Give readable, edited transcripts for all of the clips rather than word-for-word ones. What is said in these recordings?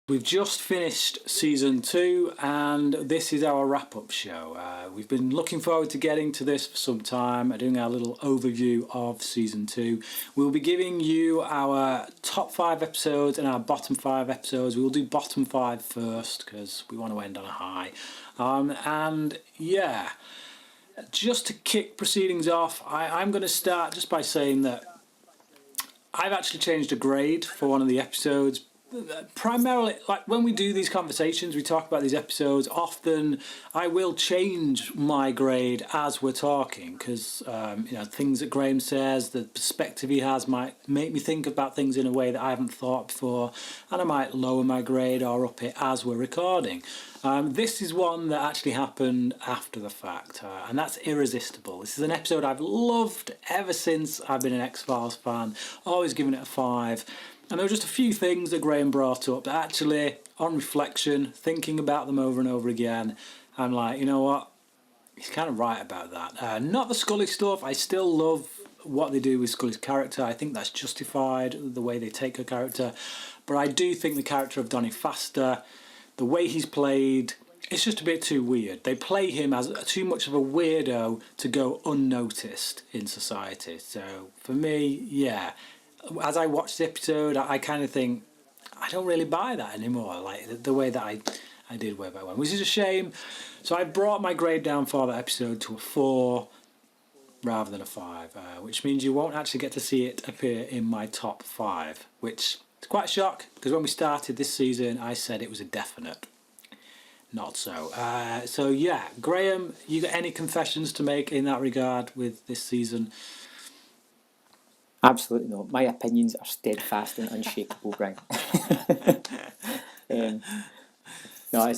We've just finished season 2 and this is our wrap-up show. We've been looking forward to getting to this for some time, doing our little overview of season 2. We'll be giving you our top 5 episodes and our bottom 5 episodes. We'll do bottom 5 first because we want to end on a high. And yeah, just to kick proceedings off, I'm going to start just by saying that I've actually changed a grade for one of the episodes. Primarily, like when we do these conversations, we talk about these episodes, often I will change my grade as we're talking because you know, things that Graham says, the perspective he has might make me think about things in a way that I haven't thought before, and I might lower my grade or up it as we're recording. This is one that actually happened after the fact, and that's Irresistible. This is an episode I've loved ever since I've been an X-Files fan, always given it a 5. And there were just a few things that Graham brought up that actually, on reflection, thinking about them over and over again, I'm like, you know what, he's kind of right about that. Not the Scully stuff, I still love what they do with Scully's character. I think that's justified, the way they take her character. But I do think the character of Donny Faster, the way he's played, it's just a bit too weird. They play him as too much of a weirdo to go unnoticed in society. So for me, yeah, as I watch the episode, I kind of think, I don't really buy that anymore, like the way that I did way back when, which is a shame. So I brought my grade down for that episode to a 4 rather than a 5, which means you won't actually get to see it appear in my top 5, which is quite a shock, because when we started this season, I said it was a definite. Not so. So yeah, Graham, you got any confessions to make in that regard with this season? Absolutely not. My opinions are steadfast and unshakable, Brian. No,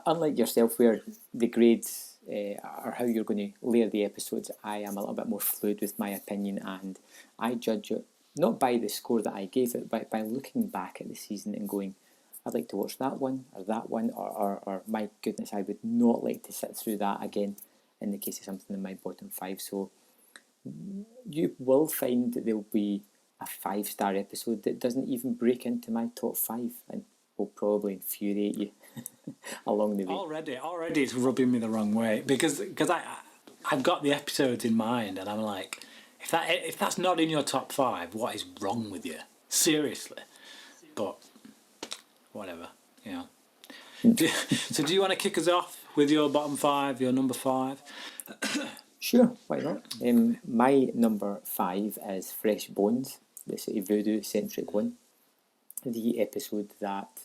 unlike yourself, where the grades are how you're going to layer the episodes, I am a little bit more fluid with my opinion, and I judge it not by the score that I gave it, but by looking back at the season and going, I'd like to watch that one, or my goodness, I would not like to sit through that again in the case of something in my bottom 5. So you will find that there'll be a 5-star episode that doesn't even break into my top 5 and will probably infuriate you along the way. Already it's rubbing me the wrong way because I've got the episodes in mind and I'm like, if that's not in your top 5, what is wrong with you? Seriously. But whatever, you know. So do you want to kick us off with your bottom 5, your number 5? Sure, why not? My number 5 is Fresh Bones, the sort of voodoo-centric one. The episode that,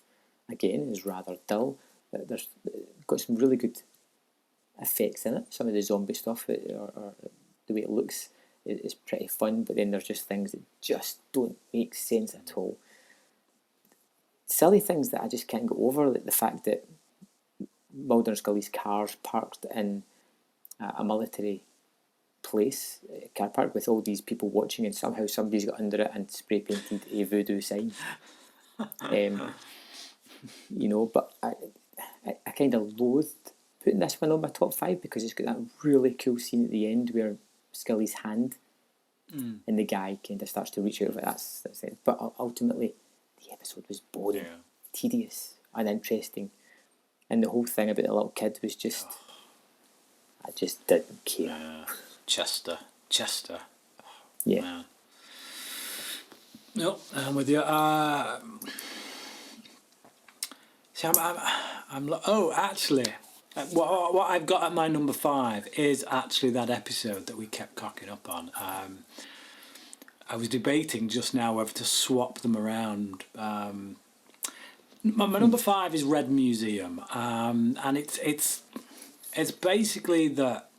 again, is rather dull. There's got some really good effects in it. Some of the zombie stuff, or the way it looks, is pretty fun, but then there's just things that just don't make sense at all. Silly things that I just can't get over, like the fact that Mulder and Scully's cars parked in a military place, car park, with all these people watching, and somehow somebody's got under it and spray painted a voodoo sign. You know, but I kind of loathed putting this one on my top 5 because it's got that really cool scene at the end where Scully's hand and the guy kind of starts to reach out. That's it. But ultimately, the episode was boring, tedious, uninteresting, and the whole thing about the little kid was just. I just didn't care. Yeah. Chester. Yeah. Man. No, I'm with you. See, actually, what I've got at my number 5 is actually that episode that we kept cocking up on. I was debating just now whether to swap them around. My number 5 is Red Museum, and it's basically that,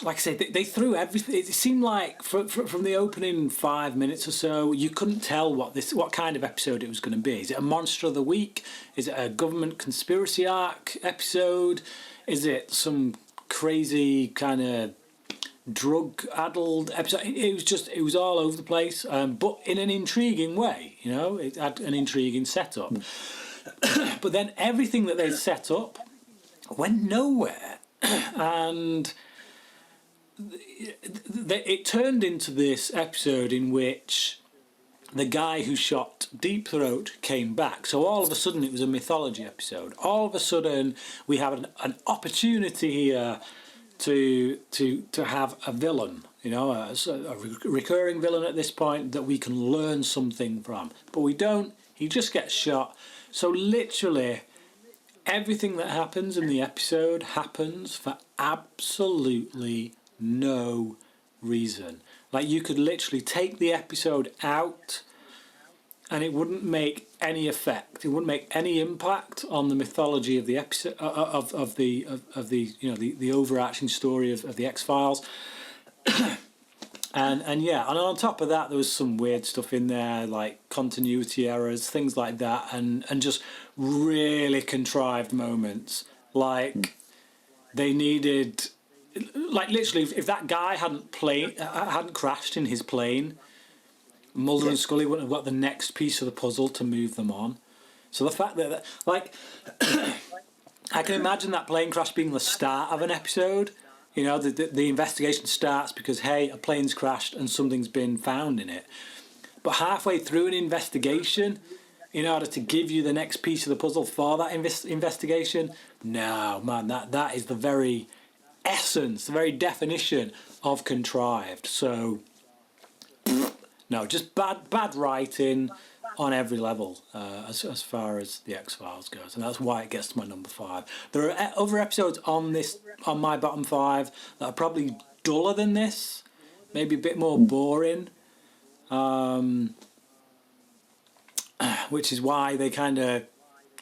like I said, they threw everything. It seemed like from the opening 5 minutes or so, you couldn't tell what kind of episode it was going to be. Is it a Monster of the Week? Is it a government conspiracy arc episode? Is it some crazy kind of drug-addled episode? It was all over the place, but in an intriguing way. You know, it had an intriguing setup. But then everything that they set up went nowhere, and it turned into this episode in which the guy who shot Deep Throat came back. So all of a sudden it was a mythology episode. All of a sudden we have an opportunity here to have a villain, you know, a recurring villain at this point that we can learn something from. But we don't. He just gets shot. So literally everything that happens in the episode happens for absolutely no reason. Like, you could literally take the episode out and it wouldn't make any effect. It wouldn't make any impact on the mythology of the episode, of the you know, the overarching story of the X-Files. and yeah, and on top of that, there was some weird stuff in there, like continuity errors, things like that, and just really contrived moments. Like, they needed, like, literally, if that guy hadn't crashed in his plane, Mulder and Scully wouldn't have got the next piece of the puzzle to move them on. So the fact that, like, I can imagine that plane crash being the start of an episode. You know, the investigation starts because, hey, a plane's crashed and something's been found in it. But halfway through an investigation, in order to give you the next piece of the puzzle for that investigation, no, man, that is the very essence, the very definition of contrived. So, no, just bad writing on every level as far as the X-Files goes, and that's why it gets to my number 5. There are other episodes on my bottom 5 that are probably duller than this, maybe a bit more boring, which is why they kind of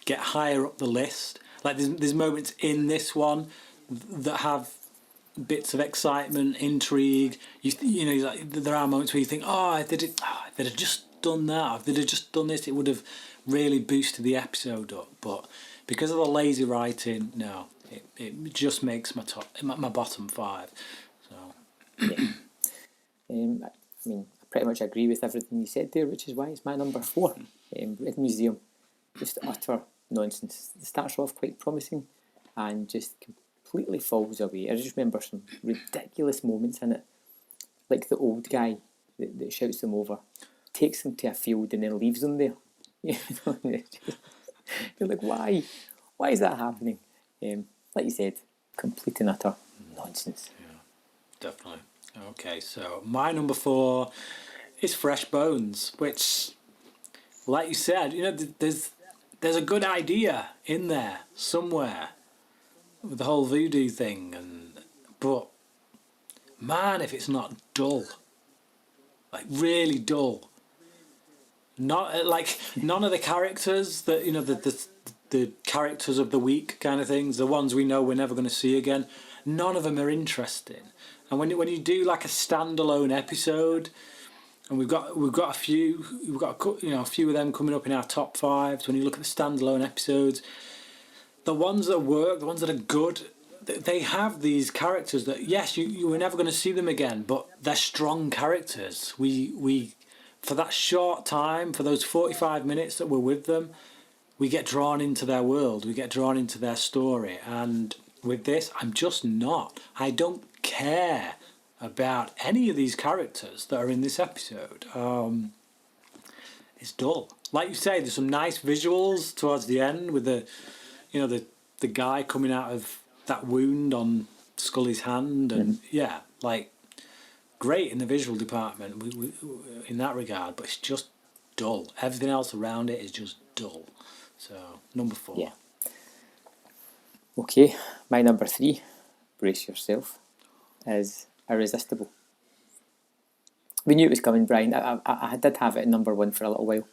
get higher up the list. Like, there's moments in this one that have bits of excitement, intrigue. You know, like, there are moments where you think, if they'd have just done that, if they'd have just done this, it would have really boosted the episode up. But because of the lazy writing, no, it just makes my bottom 5. So, yeah. I mean, I pretty much agree with everything you said there, which is why it's my number 4. Red Museum, just utter nonsense. It starts off quite promising and just completely falls away. I just remember some ridiculous moments in it, like the old guy that shouts them over, takes them to a field and then leaves them there. You know, you're like, why is that happening? Like you said, complete and utter nonsense. Yeah, definitely. Okay, so my number 4 is Fresh Bones, which, like you said, you know, there's a good idea in there somewhere with the whole voodoo thing, but man, if it's not dull, like really dull. Not like none of the characters that, you know, the characters of the week kind of things, the ones we know we're never going to see again, none of them are interesting. And when you do like a standalone episode, and we've got a few of them coming up in our top 5s. When you look at the standalone episodes, the ones that work, the ones that are good, they have these characters that, yes, you were never going to see them again, but they're strong characters. We for that short time, for those 45 minutes that we're with them, we get drawn into their world, we get drawn into their story. And with this, I'm just not. I don't care about any of these characters that are in this episode. It's dull. Like you say, there's some nice visuals towards the end with the guy coming out of that wound on Scully's hand, and yeah, like, great in the visual department in that regard, but it's just dull. Everything else around it is just dull. So, number 4. Yeah. Okay, my number 3, brace yourself, is Irresistible. We knew it was coming, Brian. I did have it at number 1 for a little while,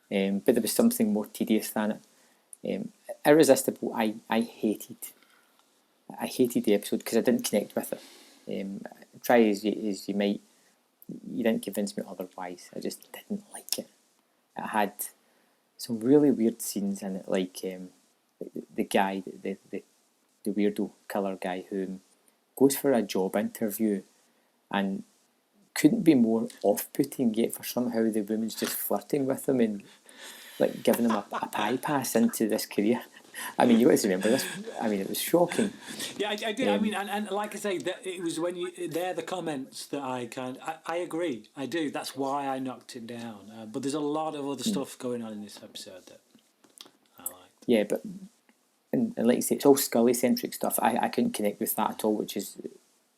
but there was something more tedious than it. Irresistible, I hated the episode because I didn't connect with it. Try as you might, you didn't convince me otherwise. I just didn't like it. It had some really weird scenes in it, like the guy, the weirdo killer guy who goes for a job interview and couldn't be more off-putting, yet for somehow the woman's just flirting with him and like giving him a pie pass into this career. I mean, you got to remember this. I mean, it was shocking. Yeah, I do. I mean, and like I say, it was when they're the comments that I agree. I do. That's why I knocked it down. But there's a lot of other stuff going on in this episode that I liked. Yeah, but and like you say, it's all Scully centric stuff. I couldn't connect with that at all, which is,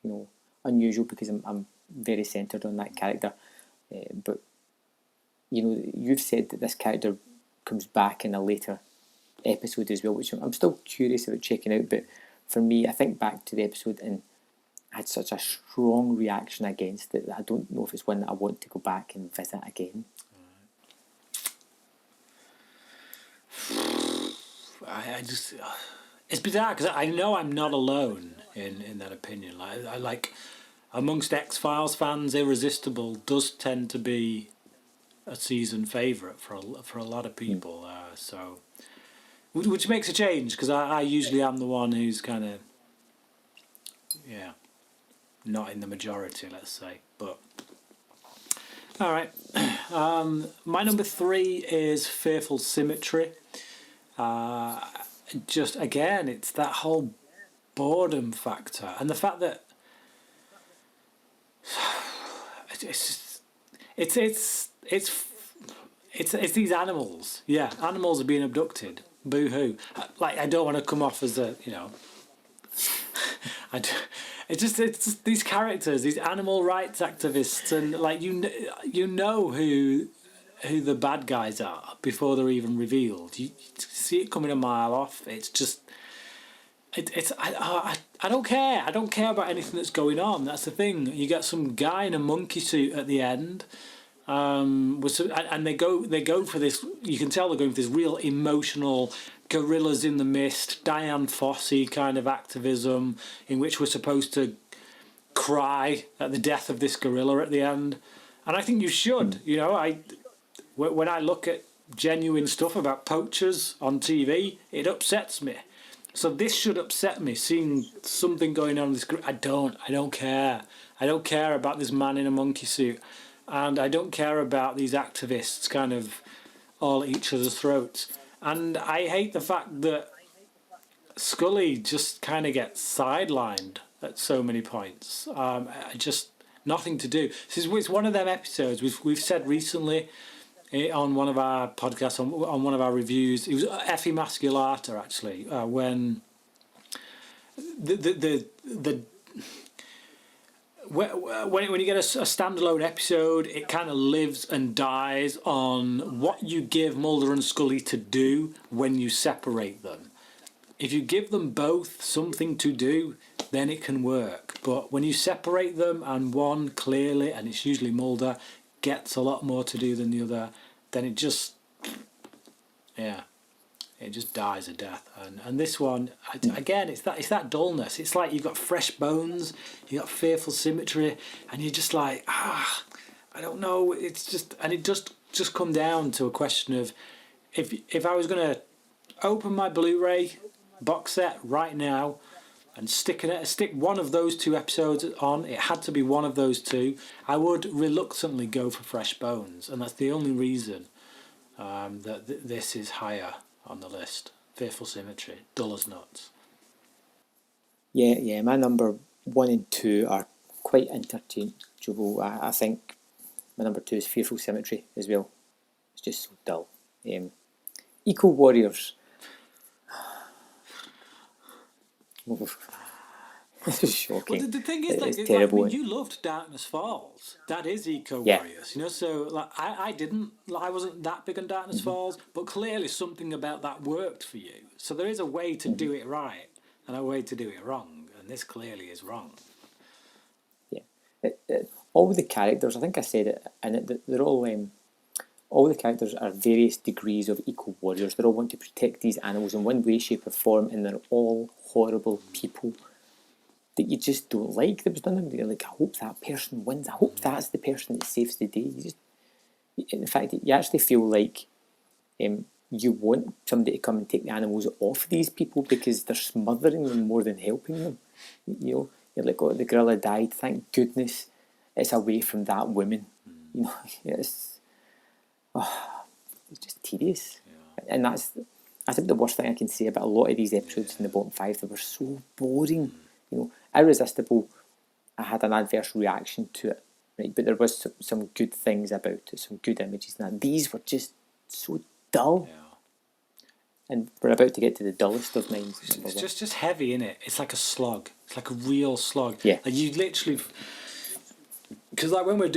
you know, unusual because I'm very centred on that character. But you know, you've said that this character comes back in a later episode as well, which I'm still curious about checking out. But for me, I think back to the episode and I had such a strong reaction against it that I don't know if it's one that I want to go back and visit again. I just it's bizarre because I know I'm not alone in that opinion. I like amongst X-Files fans, Irresistible does tend to be a season favourite for a lot of people. So which makes a change because I usually am the one who's kind of not in the majority, let's say. But all right, my number 3 is Fearful Symmetry. Just again, it's that whole boredom factor and the fact that it's these animals. Yeah, animals are being abducted. Boo hoo! Like I don't want to come off as a It's just these characters, these animal rights activists, and like you know who the bad guys are before they're even revealed. You see it coming a mile off. It's just I don't care. I don't care about anything that's going on. That's the thing. You get some guy in a monkey suit at the end, and they go for this. You can tell they're going for this real emotional gorillas in the mist, Diane Fossey kind of activism, in which we're supposed to cry at the death of this gorilla at the end. And I think you should. You know, when I look at genuine stuff about poachers on TV, it upsets me. So this should upset me, seeing something going on in this group. I don't care. I don't care about this man in a monkey suit. And I don't care about these activists kind of all at each other's throats. And I hate the fact that Scully just kind of gets sidelined at so many points. Just nothing to do. It's one of them episodes we've said recently on one of our podcasts, on one of our reviews. It was Effie Masculata, actually, when when you get a standalone episode, it kind of lives and dies on what you give Mulder and Scully to do when you separate them. If you give them both something to do, then it can work. But when you separate them and one clearly, and it's usually Mulder, gets a lot more to do than the other, then it just dies a death. And this one, again, it's that dullness. It's like you've got fresh bones, you've got Fearful Symmetry, and you're just like, I don't know. It's just, and it just come down to a question of if I was going to open my Blu-ray box set right now and stick one of those 2 episodes on, it had to be one of those 2, I would reluctantly go for Fresh Bones, and that's the only reason that this is higher on the list. Fearful Symmetry, dull as nuts. Yeah, my number 1 and 2 are quite interchangeable. I think my number 2 is Fearful Symmetry as well. It's just so dull. Eco Warriors. This is shocking. Well, the thing is, it's terrible. Like, you loved Darkness Falls. That is Eco Warriors, you know. So like, I wasn't that big on Darkness Falls, but clearly something about that worked for you. So there is a way to do it right and a way to do it wrong, and this clearly is wrong. Yeah, all the characters. I think I said it, and they're all the characters are various degrees of eco warriors. They all want to protect these animals in one way, shape, or form, and they're all horrible people that you just don't like. That was done. You're like, I hope that person wins. I hope that's the person that saves the day. In fact, you actually feel like you want somebody to come and take the animals off these people because they're smothering them more than helping them. You know, you're like, oh, the gorilla died. Thank goodness it's away from that woman. You know, it's just tedious. Yeah. And I think the worst thing I can say about a lot of these episodes in the bottom 5, they were so boring. You know, Irresistible, I had an adverse reaction to it, right? But there was some good things about it, some good images. And that. These were just so dull. Yeah. And we're about to get to the dullest of mine. It's just heavy, isn't it? It's like a slog. It's like a real slog. Yeah. Like you literally, because like when we're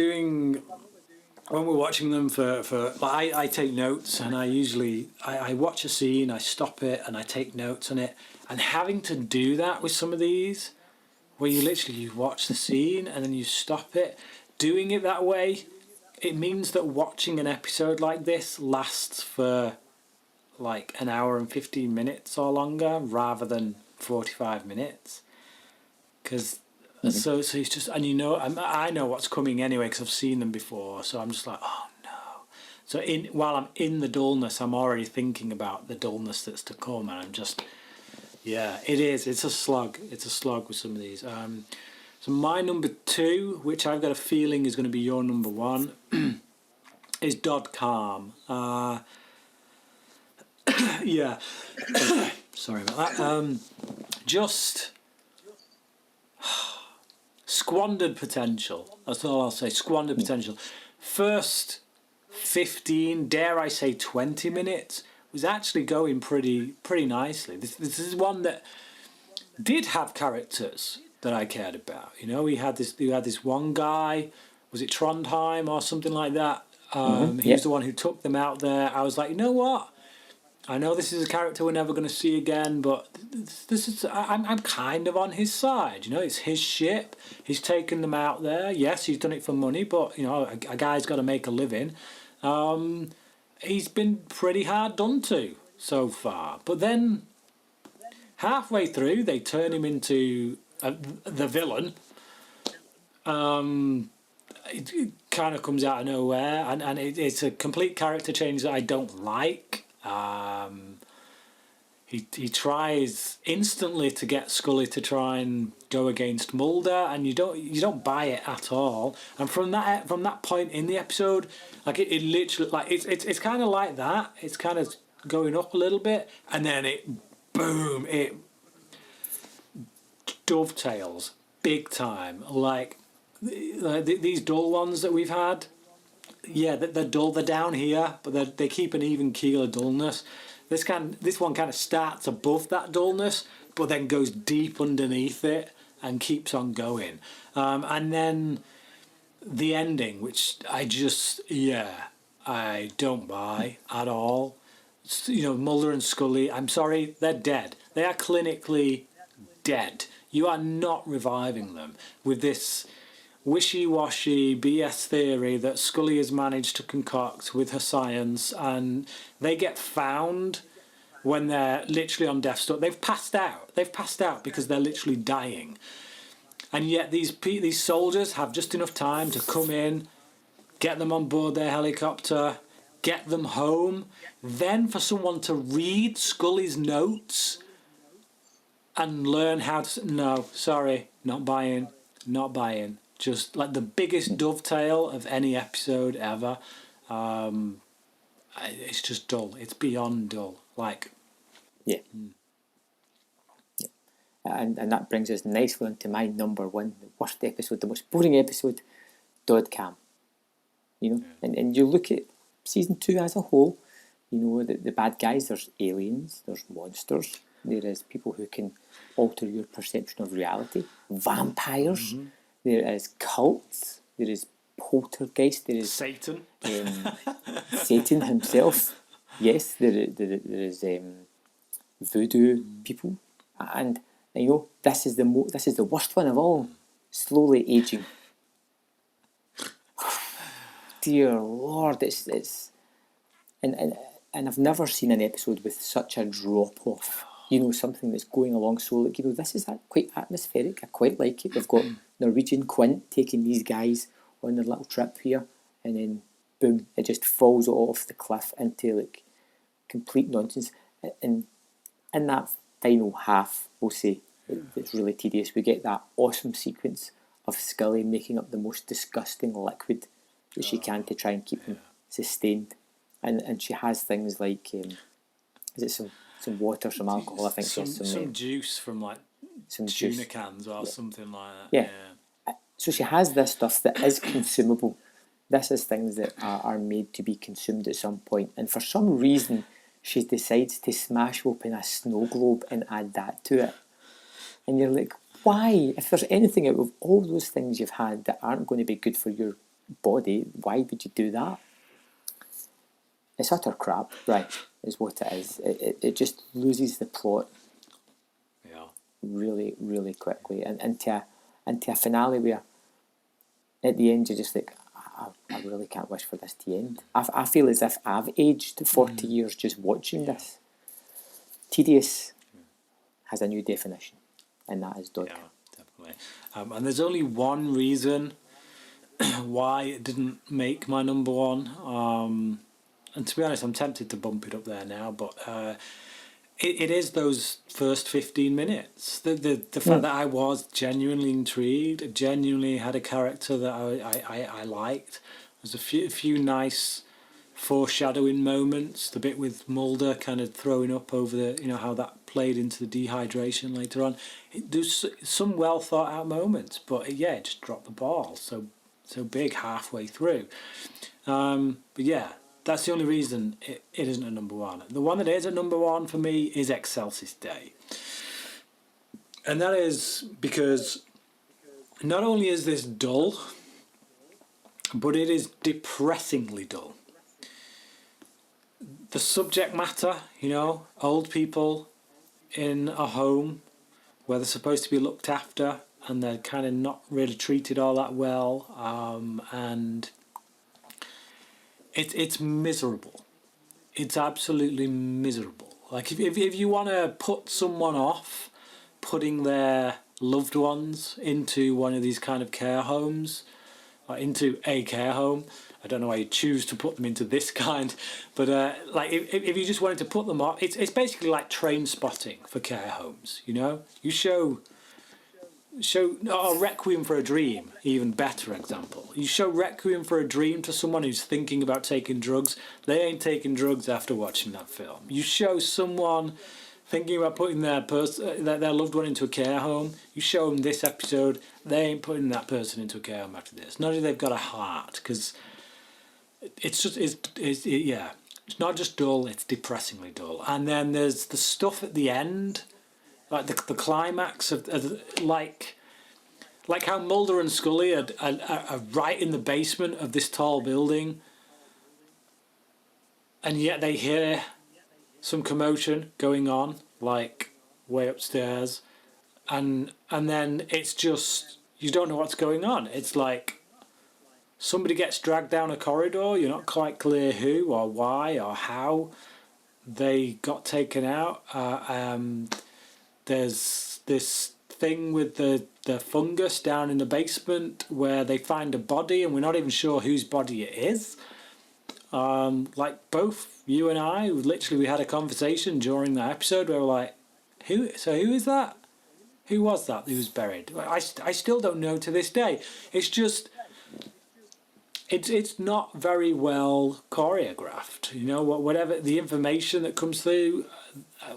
watching them for like I take notes, and I watch a scene, I stop it, and I take notes on it. And having to do that with some of these, where you watch the scene and then you stop it, doing it that way, it means that watching an episode like this lasts for like an hour and 15 minutes or longer rather than 45 minutes. Because so it's just, and I know what's coming anyway because I've seen them before, so I'm just like, oh no. So while I'm in the dullness, I'm already thinking about the dullness that's to come, and I'm just, yeah, it is. It's a slug. It's a slog with some of these. So my number 2, which I've got a feeling is going to be your number 1, is Dodd Cam. Yeah. Sorry about that. Just Squandered Potential. That's all I'll say. Squandered Potential. First 15, dare I say 20 minutes, was actually going pretty nicely. This is one that did have characters that I cared about. You know, we had this one guy, was it Trondheim or something like that? He was the one who took them out there. I was like, you know what? I know this is a character we're never going to see again, but I'm kind of on his side. You know, it's his ship. He's taken them out there. Yes, he's done it for money, but you know, a guy's got to make a living. He's been pretty hard done to so far. But then halfway through, they turn him into the villain. It kind of comes out of nowhere, and it's a complete character change that I don't like. He tries instantly to get Scully to try and go against Mulder, and you don't buy it at all. And from that point in the episode, like it literally, like it's kind of like that. It's kind of going up a little bit, and then it dovetails big time. Like these dull ones that we've had. Yeah, they're dull. They're down here, but they keep an even keel of dullness. This one kind of starts above that dullness, but then goes deep underneath it and keeps on going. And then the ending, which I don't buy at all. You know, Mulder and Scully, I'm sorry, they're dead. They are clinically dead. You are not reviving them with this wishy-washy BS theory that Scully has managed to concoct with her science, and they get found when they're literally on death's door. They've passed out because they're literally dying, and yet these soldiers have just enough time to come in, get them on board their helicopter, get them home, then for someone to read Scully's notes and learn how to... No, sorry, not buying. Just like the biggest dovetail of any episode ever. It's just dull. It's beyond dull. Like, yeah. And that brings us nicely into my number 1, the worst episode, the most boring episode, Dodd Cam. You know, and you look at season 2 as a whole. You know, the bad guys. There's aliens. There's monsters. There is people who can alter your perception of reality. Vampires. Mm-hmm. There is cults. There is poltergeist. There is Satan. Satan himself. Yes, there is voodoo people, and you know this is the worst one of all. Slowly aging. Dear Lord, it's and I've never seen an episode with such a drop off. You know, something that's going along so, like, you know, this is quite atmospheric. I quite like it. They've got Norwegian Quint taking these guys on their little trip here, and then boom, it just falls off the cliff into like complete nonsense. And in that final half, we'll say, it's really tedious. We get that awesome sequence of Scully making up the most disgusting liquid that she can to try and keep them sustained. And she has things like Is it some water, some alcohol? I think some juice from like some tuna juice. cans or something like that. Yeah. So she has this stuff that is consumable. This is things that are made to be consumed at some point. And for some reason, she decides to smash open a snow globe and add that to it. And you're like, why? If there's anything out of all those things you've had that aren't going to be good for your body, why would you do that? It's utter crap, right, is what it is. It just loses the plot really, really quickly. And into a finale where at the end you're just like, I really can't wish for this to end. I feel as if I've aged 40 years just watching this. Tedious has a new definition, and that is Dodd Cam. Definitely. And there's only one reason why it didn't make my number one. And to be honest, I'm tempted to bump it up there now, but it is those first 15 minutes. The fact that I was genuinely intrigued, genuinely had a character that I liked. There's a few nice foreshadowing moments. The bit with Mulder kind of throwing up over the, how that played into the dehydration later on. There's some well thought out moments, but it just dropped the ball so big halfway through. But yeah. That's the only reason it isn't a number one. The one that is a number one for me is Excelsis Day. And that is because not only is this dull, but it is depressingly dull. The subject matter, old people in a home where they're supposed to be looked after and they're kind of not really treated all that well, and it's miserable. It's absolutely miserable. Like if you want to put someone off putting their loved ones into one of these kind of care homes, or into a care home, I don't know why you choose to put them into this kind, but like if you just wanted to put them off, it's basically like Train Spotting for care homes. You show Requiem for a Dream, even better example. You show Requiem for a Dream to someone who's thinking about taking drugs, they ain't taking drugs after watching that film. You show someone thinking about putting their loved one into a care home, you show them this episode, they ain't putting that person into a care home after this. Not that they've got a heart, because it's not just dull, it's depressingly dull. And then there's the stuff at the end, like the climax of like how Mulder and Scully are right in the basement of this tall building, and yet they hear some commotion going on, like way upstairs, and then it's just you don't know what's going on. It's like somebody gets dragged down a corridor. You're not quite clear who or why or how they got taken out. There's this thing with the fungus down in the basement where they find a body and we're not even sure whose body it is. Like both you and I, we had a conversation during that episode where we're like, who is that? Who was that who was buried? I still don't know to this day. It's just, it's not very well choreographed. Whatever the information that comes through,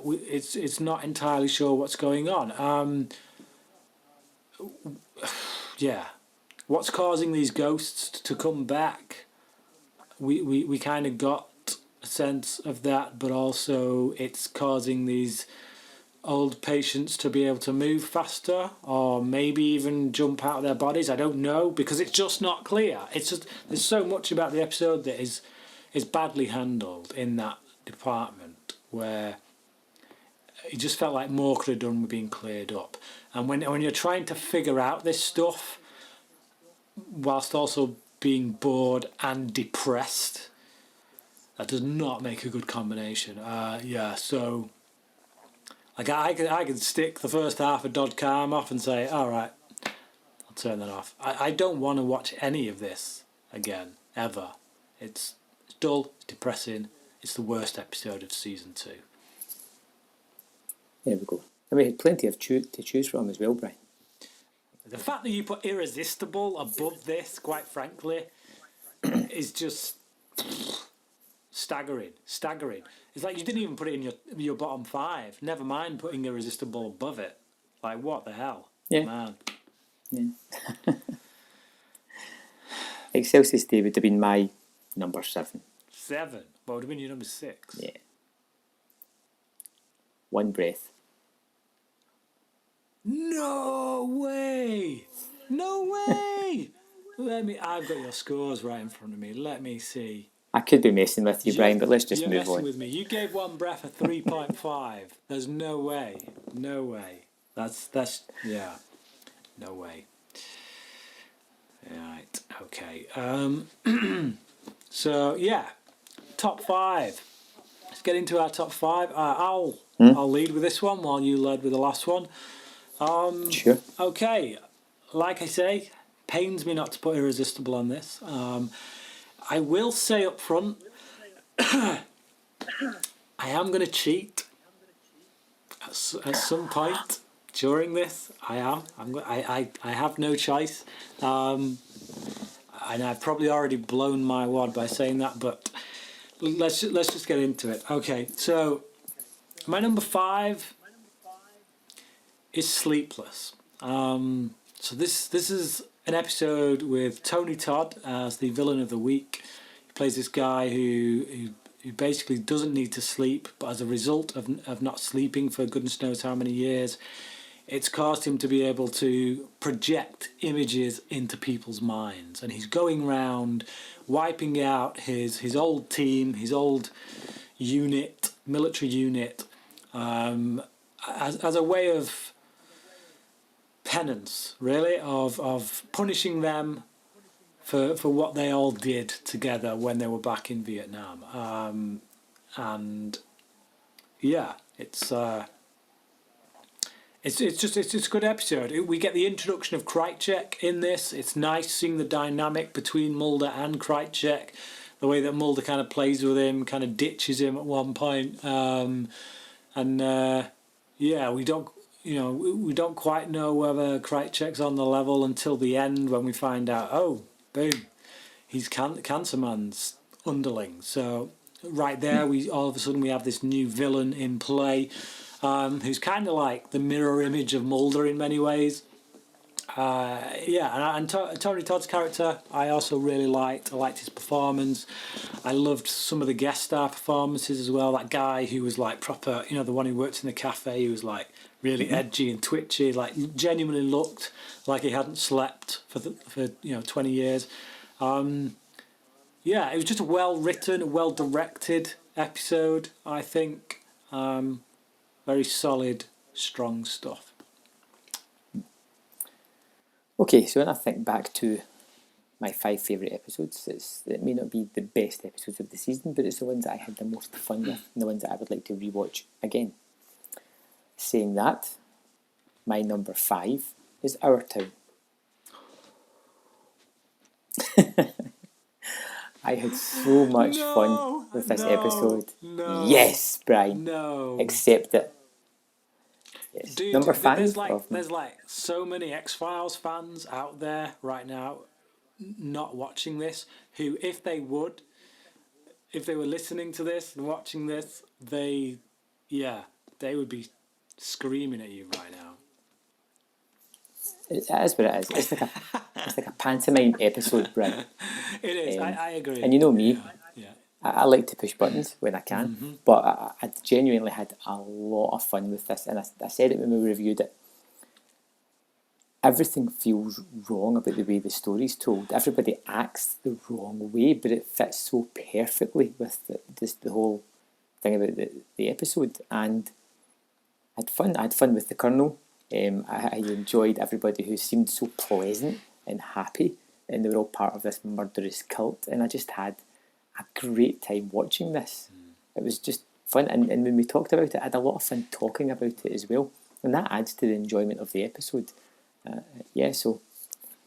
it's not entirely sure what's going on. What's causing these ghosts to come back? We kind of got a sense of that, but also it's causing these old patients to be able to move faster or maybe even jump out of their bodies. I don't know, because it's just not clear. It's just there's so much about the episode that is badly handled in that department, where it just felt like more could have done with being cleared up. And when you're trying to figure out this stuff whilst also being bored and depressed, that does not make a good combination. So like I could stick the first half of Dodd Cam off and say, all right, I'll turn that off. I don't want to watch any of this again, ever. It's dull, it's depressing, it's the worst episode of season 2. There we go. I mean, plenty to choose from as well, Brian. The fact that you put Irresistible above this, quite frankly, is just staggering. It's like you didn't even put it in your bottom 5. Never mind putting Irresistible above it. Like, what the hell? Yeah. Man. Yeah. Excelsis Day would have been my number 7. 7? What would have been your number 6? Yeah. One Breath. No way! No way! I've got your scores right in front of me. Let me see. I could be messing with you, Brian, but let's just You're move messing on. with me. You gave One Breath a 3.5. There's no way. No way. That's yeah. No way. Right. Okay. So yeah, top 5. Let's get into our top 5. I'll lead with this one while you led with the last one. Sure. Okay. Like I say, pains me not to put Irresistible on this. I will say up front, I am going to cheat at some point during this. I am. I have no choice. And I've probably already blown my wad by saying that, but let's just get into it. Okay, so my number 5 is Sleepless. So this is an episode with Tony Todd as the villain of the week. He plays this guy who basically doesn't need to sleep, but as a result of not sleeping for goodness knows how many years, it's caused him to be able to project images into people's minds. And he's going round wiping out his old team, his old unit, military unit, as a way of penance, really, of punishing them for what they all did together when they were back in Vietnam. And yeah, it's a good episode. We get the introduction of Krycek in this. It's nice seeing the dynamic between Mulder and Krycek, the way that Mulder kind of plays with him, kind of ditches him at one point, yeah, we don't quite know whether Krycek's on the level until the end when we find out, oh, boom, he's Cancer Man's underling. So right there, all of a sudden we have this new villain in play, who's kind of like the mirror image of Mulder in many ways. And Tony Todd's character I also really liked. I liked his performance. I loved some of the guest star performances as well. That guy who was like proper, the one who worked in the cafe, who was like really edgy and twitchy, like genuinely looked like he hadn't slept for 20 years. It was just a well-written, well-directed episode, I think. Very solid, strong stuff. Okay, so when I think back to my 5 favourite episodes, it may not be the best episodes of the season, but it's the ones that I had the most fun with, and the ones that I would like to rewatch again. Saying that, my number 5 is Our Town. I had so much fun with this episode. No, yes, Brian. No. Accept it. Yes. Dude, number 5. There's like so many X-Files fans out there right now not watching this, who if they were listening to this and watching this, they would be screaming at you right now. It is what it is. It's like a pantomime episode, Brian. It is. I agree. And you know me. Yeah. I like to push buttons when I can, but I genuinely had a lot of fun with this, and I said it when we reviewed it. Everything feels wrong about the way the story's told. Everybody acts the wrong way, but it fits so perfectly with the whole thing about the episode. And I had fun with the Colonel. I enjoyed everybody who seemed so pleasant and happy, and they were all part of this murderous cult, and I just had a great time watching this. It was just fun, and when we talked about it, I had a lot of fun talking about it as well, and that adds to the enjoyment of the episode. So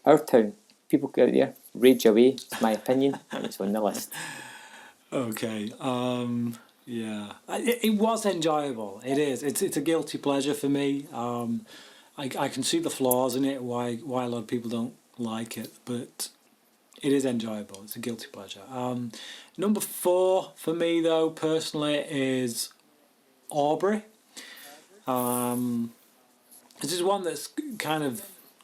Our Town, people out there, rage away. It's my opinion, and it's on the list. Okay. It was enjoyable. It is. It's a guilty pleasure for me. I can see the flaws in it. Why a lot of people don't like it, but It is enjoyable. It's a guilty pleasure. Number 4 for me, though, personally, is Aubry. This is one that's kind of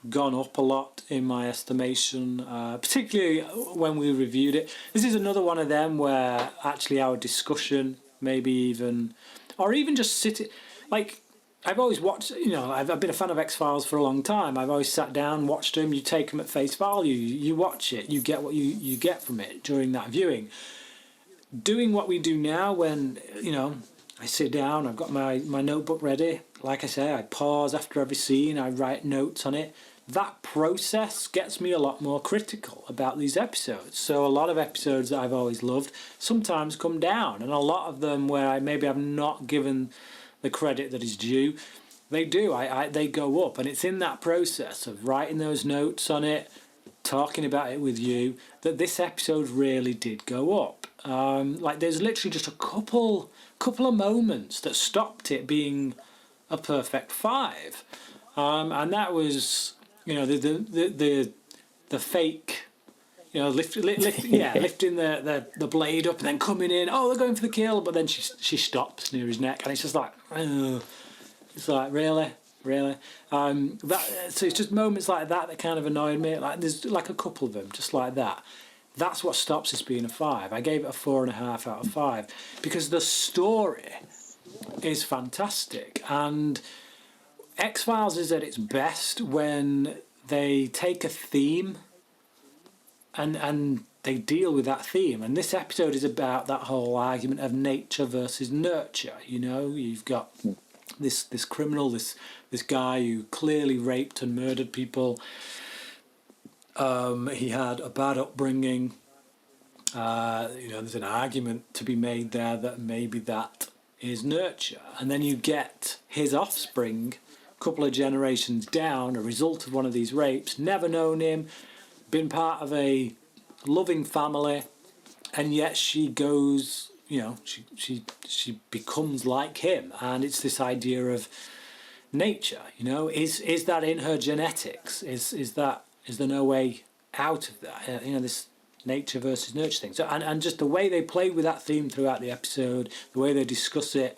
gone up a lot in my estimation, particularly when we reviewed it. This is another one of them where actually our discussion, maybe even, or even just sitting, like, I've always watched, I've been a fan of X-Files for a long time. I've always sat down, watched them, you take them at face value, you watch it, you get what you get from it during that viewing. Doing what we do now when, I sit down, I've got my notebook ready. Like I say, I pause after every scene, I write notes on it. That process gets me a lot more critical about these episodes. So a lot of episodes that I've always loved sometimes come down, and a lot of them where I maybe have not given the credit that is due, they do. They go up, and it's in that process of writing those notes on it, talking about it with you, that this episode really did go up. Like there's literally just a couple of moments that stopped it being a perfect 5, and that was the fake. Lifting the blade up and then coming in. Oh, they're going for the kill, but then she stops near his neck, and it's just like, it's like really. So it's just moments like that kind of annoyed me. Like there's like a couple of them, just like that. That's what stops this being a 5. I gave it a 4.5 out of 5 because the story is fantastic, and X-Files is at its best when they take a theme and they deal with that theme. And this episode is about that whole argument of nature versus nurture. You've got this criminal, this guy who clearly raped and murdered people. He had a bad upbringing. There's an argument to be made there that maybe that is nurture. And then you get his offspring, a couple of generations down, a result of one of these rapes, never known him, been part of a loving family, and yet she goes, she becomes like him. And it's this idea of nature, is that in her genetics? Is there no way out of that? This nature versus nurture thing. So and just the way they play with that theme throughout the episode, the way they discuss it,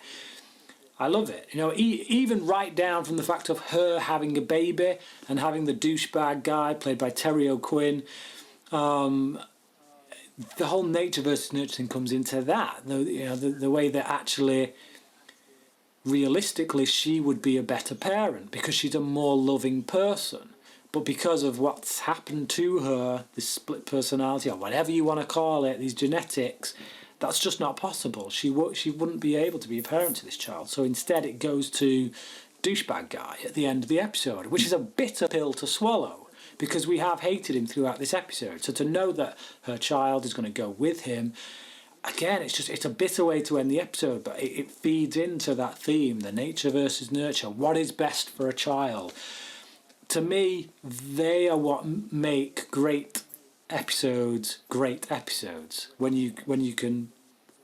I love it. Even right down from the fact of her having a baby and having the douchebag guy played by Terry O'Quinn. The whole nature versus nurture thing comes into that. The way that actually, realistically, she would be a better parent because she's a more loving person. But because of what's happened to her, this split personality, or whatever you want to call it, these genetics, that's just not possible. She wouldn't be able to be a parent to this child. So instead it goes to douchebag guy at the end of the episode, which is a bitter pill to swallow because we have hated him throughout this episode. So to know that her child is going to go with him, again, it's a bitter way to end the episode, but it feeds into that theme, the nature versus nurture. What is best for a child? To me, they are what make great episodes great episodes. When you can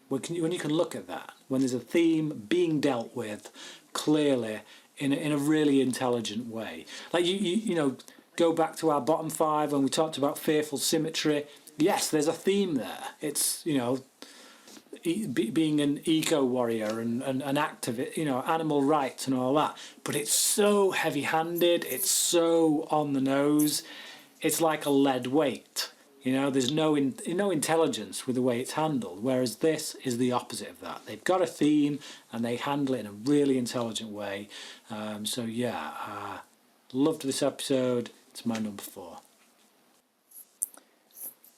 look at that, when there's a theme being dealt with clearly in a really intelligent way. Like you go back to our bottom 5 when we talked about fearful symmetry. Yes, there's a theme there. It's being an eco warrior and an activist, animal rights and all that. But it's so heavy-handed. It's so on the nose. It's like a lead weight. There's no intelligence with the way it's handled. Whereas this is the opposite of that. They've got a theme and they handle it in a really intelligent way. Loved this episode. It's my number 4.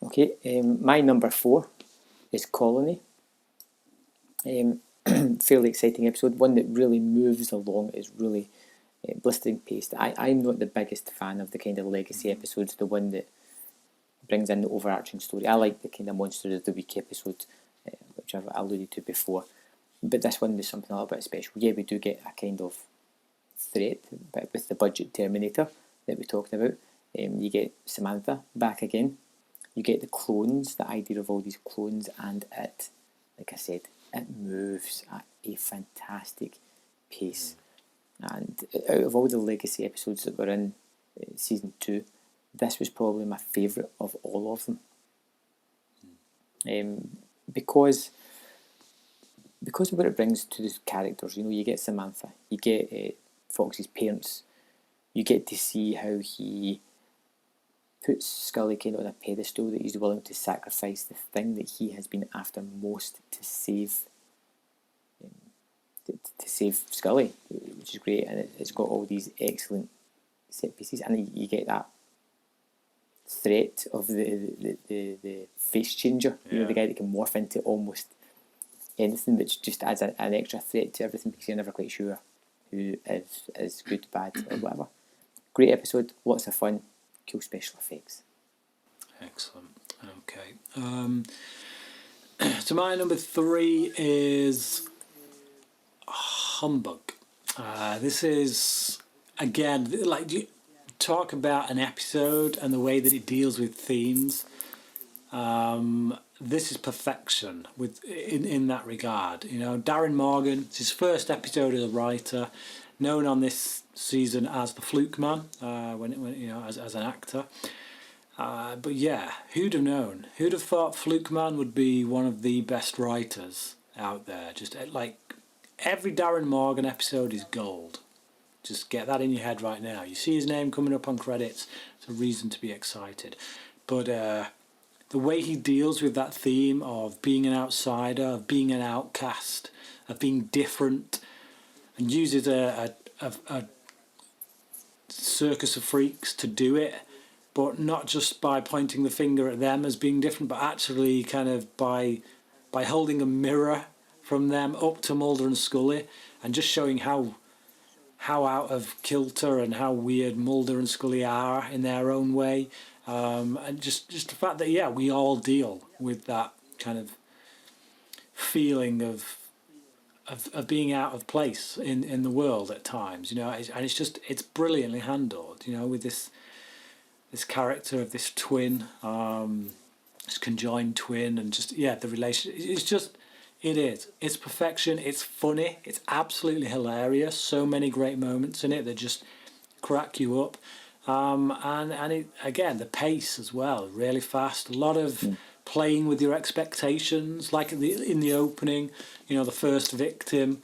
Okay, my number 4 is Colony. Fairly exciting episode, one that really moves along. It's really blistering paced. I'm not the biggest fan of the kind of legacy episodes, the one that brings in the overarching story. I like the kind of Monster of the Week episode, which I've alluded to before. But this one is something a little bit special. Yeah, we do get a kind of threat, but with the budget Terminator that we talked about. You get Samantha back again. You get the clones, the idea of all these clones, and it, like I said, it moves at a fantastic pace. And out of all the legacy episodes that were in season 2, this was probably my favourite of all of them. Because of what it brings to the characters. You know, you get Samantha, you get Fox's parents, you get to see how he puts Scully kind of on a pedestal, that he's willing to sacrifice the thing that he has been after most to save Scully, which is great, and it's got all these excellent set pieces, and you get that threat of the face changer, you know, the guy that can morph into almost anything, which just adds an extra threat to everything, because you're never quite sure who is good, bad, or whatever. Great episode, lots of fun, cool special effects. Excellent. Okay. So my number 3 is Humbug. This is, again, like, you talk about an episode and the way that it deals with themes. This is perfection in that regard. You know, Darren Morgan, it's his first episode as a writer, known on this season as the Fluke Man, when you know, as an actor. But yeah, who'd have known? Who'd have thought Fluke Man would be one of the best writers out there? Just like every Darren Morgan episode is gold. Just get that in your head right now. You see his name coming up on credits, it's a reason to be excited. But the way he deals with that theme of being an outsider, of being an outcast, of being different, and uses a circus of freaks to do it, but not just by pointing the finger at them as being different, but actually kind of by holding a mirror from them up to Mulder and Scully, and just showing how out of kilter and how weird Mulder and Scully are in their own way. And just the fact that, yeah, we all deal with that kind of feeling of being out of place in the world at times, you know, and it's brilliantly handled, you know, with this character of this twin, this conjoined twin, and just, yeah, the relationship, it's perfection, it's funny, it's absolutely hilarious, so many great moments in it that just crack you up. And it, again, the pace as well, really fast. A lot of playing with your expectations, like in the opening, you know, the first victim.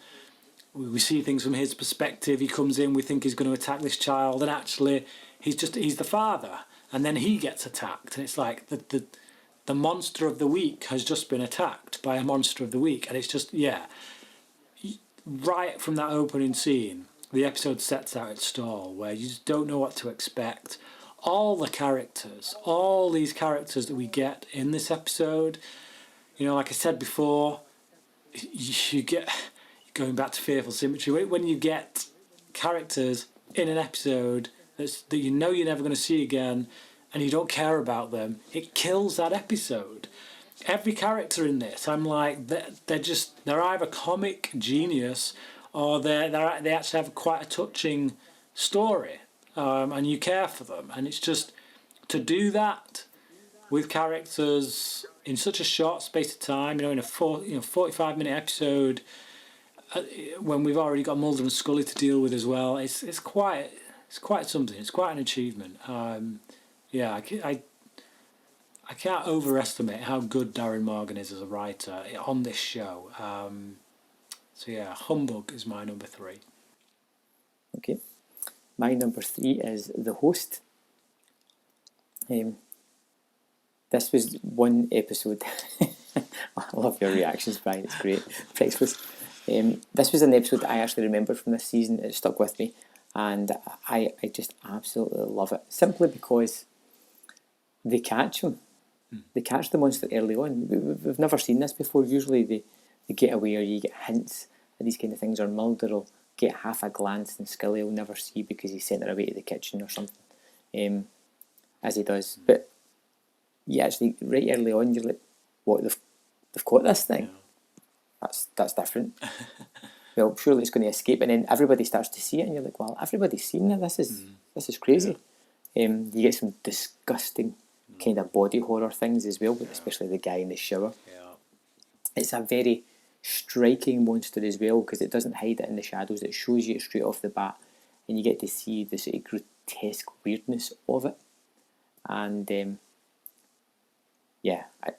We see things from his perspective. He comes in, we think he's going to attack this child, and actually he's the father, and then he gets attacked, and it's like the monster of the week has just been attacked by a monster of the week, and it's just, yeah, right from that opening scene. The episode sets out its stall, where you just don't know what to expect. All the characters, all these characters that we get in this episode, you know, like I said before, you get, going back to Fearful Symmetry, when you get characters in an episode that you know you're never going to see again, and you don't care about them, it kills that episode. Every character in this, I'm like, they're either comic genius, or they actually have quite a touching story, and you care for them. And it's just, to do that with characters in such a short space of time, you know, in a 45-minute episode, when we've already got Mulder and Scully to deal with as well, it's quite something. It's quite an achievement. Yeah, I can't overestimate how good Darren Morgan is as a writer on this show. So yeah, Humbug is my number 3. Okay. My number 3 is The Host. This was one episode. I love your reactions, Brian. It's great. Priceless. This was an episode that I actually remembered from this season. It stuck with me, and I just absolutely love it. Simply because they catch him. They catch the monster early on. We've never seen this before. Usually they get away, or you get hints at these kind of things, or Mulder will get half a glance and Scully will never see because he sent her away to the kitchen or something, as he does. But you actually, right early on, you're like, what, they've caught this thing? Yeah. That's different. Well, surely it's going to escape, and then everybody starts to see it, and you're like, well, everybody's seen it. This is crazy. Yeah. You get some disgusting kind of body horror things as well, but especially the guy in the shower. Yeah. It's a very striking monster as well, because it doesn't hide it in the shadows. It shows you it straight off the bat, and you get to see the sort of grotesque weirdness of it. and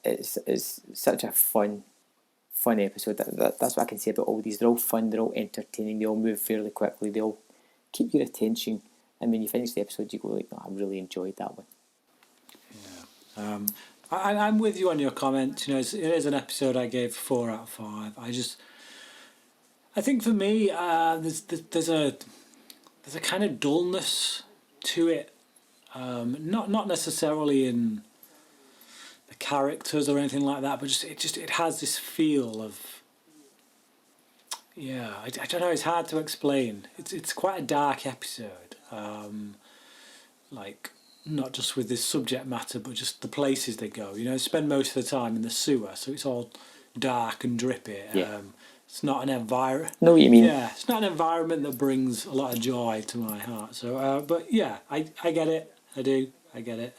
it's such a fun episode. That's what I can say about all these. They're all fun, they're all entertaining, they all move fairly quickly, they all keep your attention, and when you finish the episode you go like, oh, I really enjoyed that one. Yeah. I'm with you on your comment. It is an episode I gave 4 out of 5. I think for me, there's a kind of dullness to it. Not necessarily in the characters or anything like that, but it has this feel of, I don't know. It's hard to explain. It's quite a dark episode. Like, not just with this subject matter, but just the places they go. Spend most of the time in the sewer, so it's all dark and drippy. Yeah. It's not an environment. Know what you mean? Yeah, it's not an environment that brings a lot of joy to my heart. So, but yeah, I get it. I do. I get it.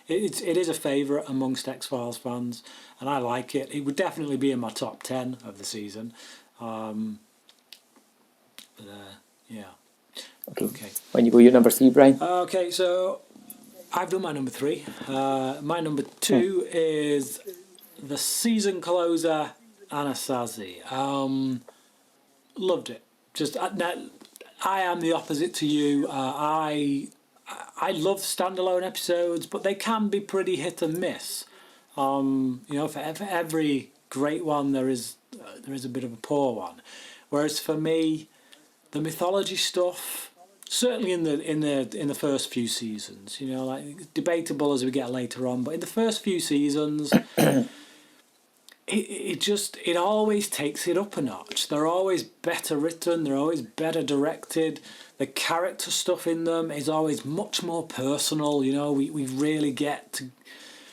It is a favourite amongst X-Files fans, and I like it. It would definitely be in my top 10 of the season. Yeah. Okay. When you go, your number 3, Brian. Okay, so I've done my number 3. My number 2 is the season closer, Anasazi. Loved it. Just I am the opposite to you. I love standalone episodes, but they can be pretty hit and miss. For every great one, there is a bit of a poor one. Whereas for me, the mythology stuff, certainly in the first few seasons, like debatable as we get later on, but in the first few seasons, it always takes it up a notch. They're always better written. They're always better directed. The character stuff in them is always much more personal. We really get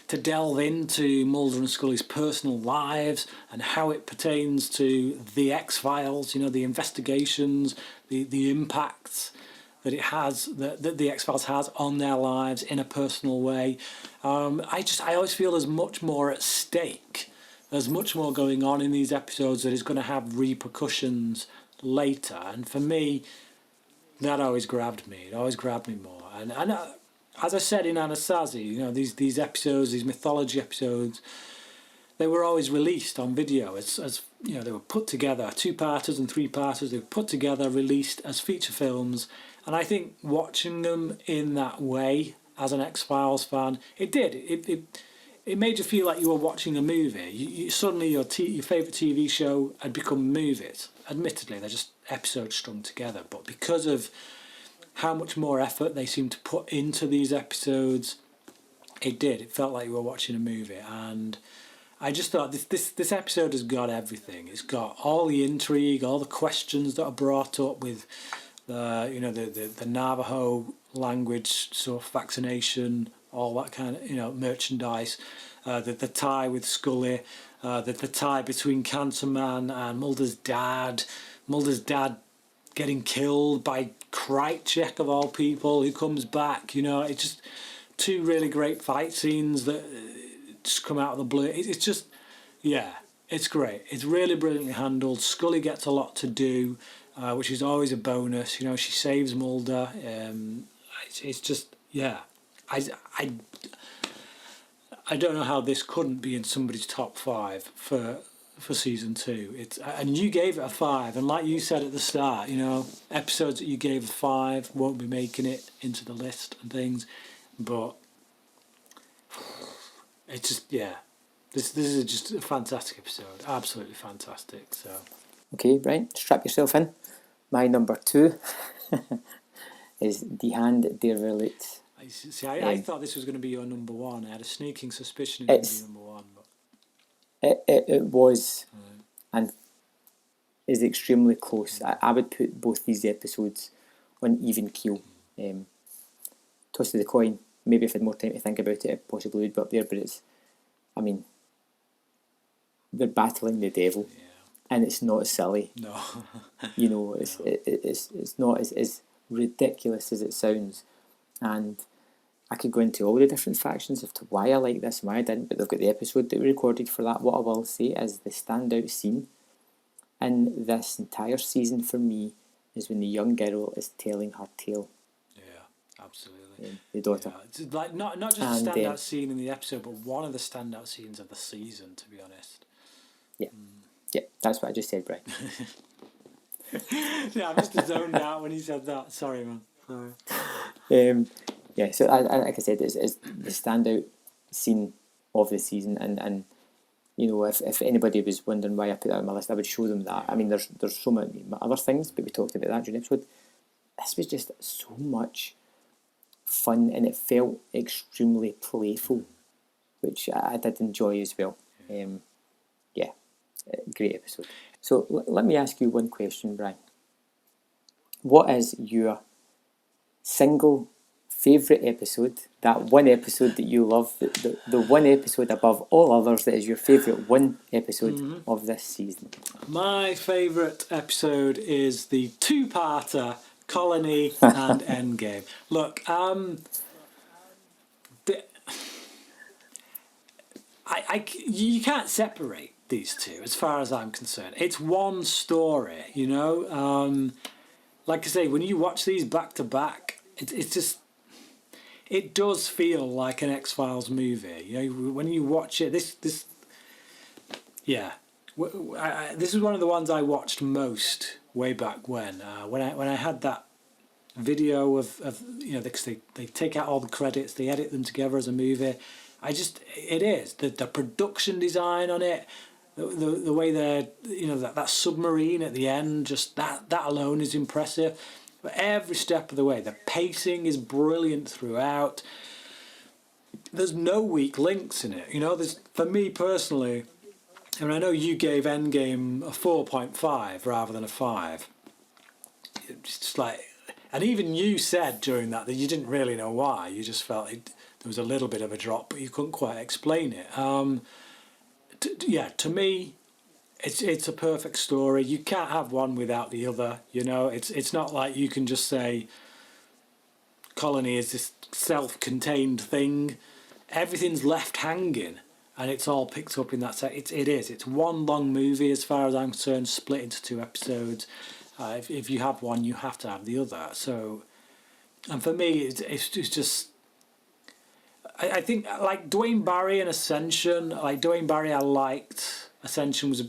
to delve into Mulder and Scully's personal lives and how it pertains to the X-Files, the investigations, the impacts that it has, that the X-Files has on their lives in a personal way. I always feel there's much more at stake. There's much more going on in these episodes that is going to have repercussions later. And for me, that always grabbed me. It always grabbed me more. And as I said in Anasazi, these episodes, these mythology episodes, they were always released on video as they were put together, 2-parters and 3-parters. They were put together, released as feature films. And I think watching them in that way as an X-Files fan, it made you feel like you were watching a movie. Suddenly your favourite TV show had become movies. Admittedly, they're just episodes strung together. But because of how much more effort they seem to put into these episodes, it felt like you were watching a movie. And I just thought this episode has got everything. It's got all the intrigue, all the questions that are brought up with the Navajo language stuff, vaccination, all that kind of merchandise, the tie with Scully, the tie between Cancer Man and Mulder's dad getting killed by Krychek of all people, who comes back. It's just 2 really great fight scenes that just come out of the blue. It's just, it's great. It's really brilliantly handled. Scully gets a lot to do, which is always a bonus. She saves Mulder. It's just, I don't know how this couldn't be in somebody's top 5 for season 2. And you gave it a 5, and like you said at the start, episodes that you gave a 5 won't be making it into the list and things, but it's just this is just a fantastic episode, absolutely fantastic. So okay, Brian, strap yourself in. My number 2 is Die Hand der Welt. I thought this was going to be your number 1. I had a sneaking suspicion it was going to be number 1. But it was, and is extremely close. I would put both these episodes on even keel. Toss of the coin. Maybe if I had more time to think about it, it possibly would be up there. But they're battling the devil, and it's not silly. No, it's not as ridiculous as it sounds, and I could go into all the different factions as to why I like this and why I didn't, but they've got the episode that we recorded for that. What I will say is the standout scene in this entire season for me is when the young girl is telling her tale. Yeah, Absolutely. The daughter. Yeah. It's like not just And, a standout scene in the episode, but one of the standout scenes of the season, to be honest. Yeah. Yeah, that's what I just said, Brian. Yeah, I must have zoned out when he said that. Sorry, man. Sorry. Yeah, so like I said, it's the standout scene of the season, and you know, if anybody was wondering why I put that on my list, I would show them that. I mean, there's so many other things, but we talked about that during the episode. This was just so much fun, and it felt extremely playful, which I did enjoy as well. Yeah, great episode. So let me ask you one question, Brian. What is your single favourite episode, that one episode that you love, the one episode above all others that is your favourite one episode of this season? My favourite episode is the two-parter Colony and Endgame. Look, you can't separate these two as far as I'm concerned. It's one story, you know. Like I say, when you watch these back to back, it's just, it does feel like an X-Files movie. You know, when you watch it, this is one of the ones I watched most way back when I had that video of you know, because they take out all the credits, they edit them together as a movie. It is the production design on it, the way they're, you know, that submarine at the end, just that alone is impressive. But every step of the way, the pacing is brilliant throughout. There's no weak links in it. You know, for me personally, I mean, I know you gave Endgame a 4.5 rather than a 5. It's just like, and even you said during that you didn't really know why. You just felt there was a little bit of a drop, but you couldn't quite explain it. To me, it's a perfect story. You can't have one without the other. You know, it's not like you can just say Colony is this self-contained thing. Everything's left hanging, and it's all picked up in that set. It's one long movie as far as I'm concerned, split into 2 episodes. If you have one, you have to have the other. So, and for me, it's just. I think like Dwayne Barry and Ascension. Like Dwayne Barry, I liked. Ascension was a